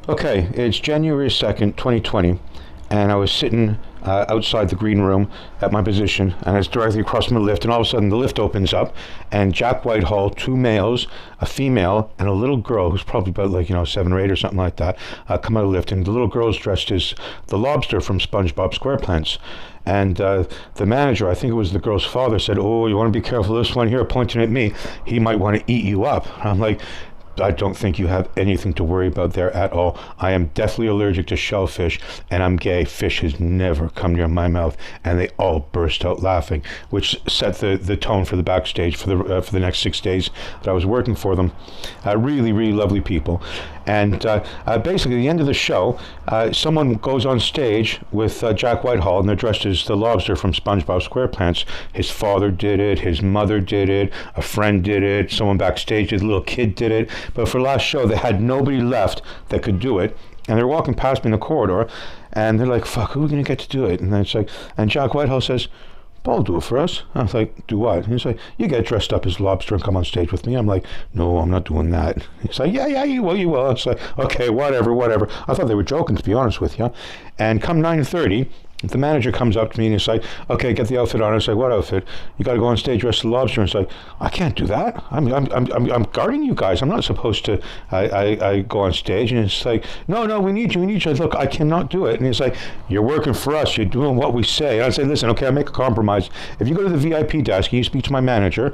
Okay, it's January 2nd, 2020, and I was sitting outside the green room at my position, and I was directly across from the lift, and all of a sudden the lift opens up, and Jack Whitehall, two males, a female, and a little girl who's probably about 7 or 8 or something like that, come out of the lift, and the little girl's dressed as the lobster from SpongeBob SquarePants. And the manager, I think it was the girl's father, said, "Oh, you want to be careful of this one here," pointing at me. "He might want to eat you up." I'm like, "I don't think you have anything to worry about there at all. I am deathly allergic to shellfish, and I'm gay. Fish has never come near my mouth." And they all burst out laughing, which set the tone for the backstage for the next 6 days that I was working for them. Really, really lovely people. And basically, at the end of the show, someone goes on stage with Jack Whitehall, and they're dressed as the lobster from SpongeBob SquarePants. His father did it, his mother did it, a friend did it, someone backstage did, a little kid did it. But for the last show, they had nobody left that could do it. And they're walking past me in the corridor, and they're like, "Fuck, who are we going to get to do it?" And then it's like, and Jack Whitehall says, "Paul, do it for us." I was like, "Do what?" And he's like, "You get dressed up as lobster and come on stage with me." I'm like, "No, I'm not doing that." He's like, "Yeah, you will, you will." It's like, "Okay, whatever." I thought they were joking, to be honest with you. And come 9:30, the manager comes up to me and he's like, "Okay, get the outfit on." I was like, "What outfit?" "You got to go on stage dressed as a lobster." And it's like, "I can't do that. I'm guarding you guys. I'm not supposed to. I go on stage." And it's like, "No, we need you. I said, "Look, I cannot do it." And he's like, "You're working for us. You're doing what we say." And I say, "Listen, okay, I'll make a compromise. If you go to the VIP desk and you speak to my manager,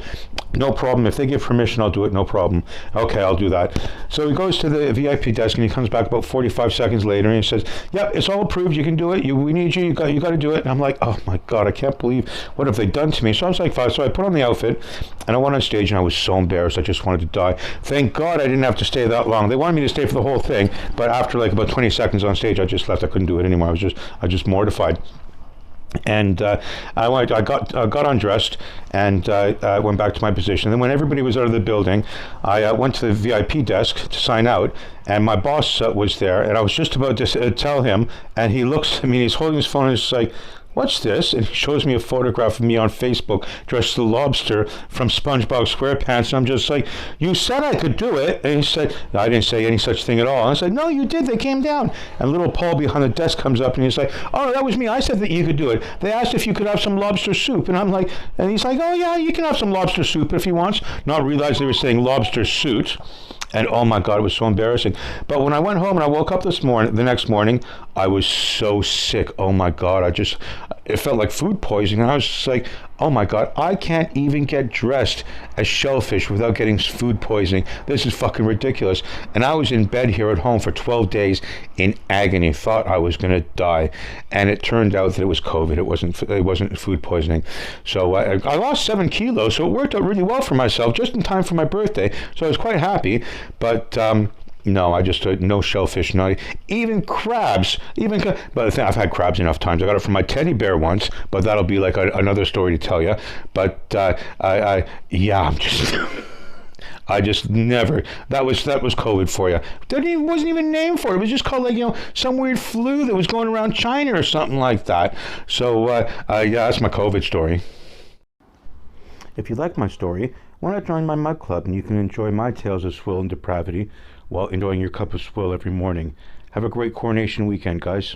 no problem. If they give permission, I'll do it. No problem." "Okay, I'll do that." So he goes to the VIP desk and he comes back about 45 seconds later and he says, "Yep, it's all approved. You can do it. We need you. You got to do it." And I'm like, "Oh my God, I can't believe what have they done to me." So I was like, fine. So I put on the outfit and I went on stage and I was so embarrassed. I just wanted to die. Thank God I didn't have to stay that long. They wanted me to stay for the whole thing, but after like about 20 seconds on stage, I just left. I couldn't do it anymore. I was just mortified. And I got undressed and I went back to my position. Then when everybody was out of the building, I went to the VIP desk to sign out, and my boss was there, and I was just about to tell him, and he looks at me, and he's holding his phone, and he's like, "What's this?" And he shows me a photograph of me on Facebook dressed as the lobster from SpongeBob SquarePants. And I'm just like, "You said I could do it." And he said, "No, I didn't say any such thing at all." And I said, "No, you did. They came down." And little Paul behind the desk comes up and he's like, "Oh, that was me. I said that you could do it. They asked if you could have some lobster soup." And I'm like, and he's like, "Oh yeah, you can have some lobster soup if he wants." Not realize they were saying lobster suit. And oh my God, it was so embarrassing. But when I went home and I woke up the next morning, I was so sick. Oh my God, it felt like food poisoning. And I was just like, oh my God, I can't even get dressed as shellfish without getting food poisoning. This is fucking ridiculous. And I was in bed here at home for 12 days in agony, thought I was going to die. And it turned out that it was COVID. It wasn't food poisoning. So I lost 7 kilos. So it worked out really well for myself, just in time for my birthday. So I was quite happy. But no, I just no shellfish, not even crabs. But I've had crabs enough times. I got it from my teddy bear once, but that'll be like another story to tell you. But I'm just. I just never. That was COVID for you. Wasn't even named for it. It was just called some weird flu that was going around China or something like that. So that's my COVID story. If you like my story, why not join my mug club and you can enjoy my tales of swill and depravity while enjoying your cup of swill every morning. Have a great coronation weekend, guys.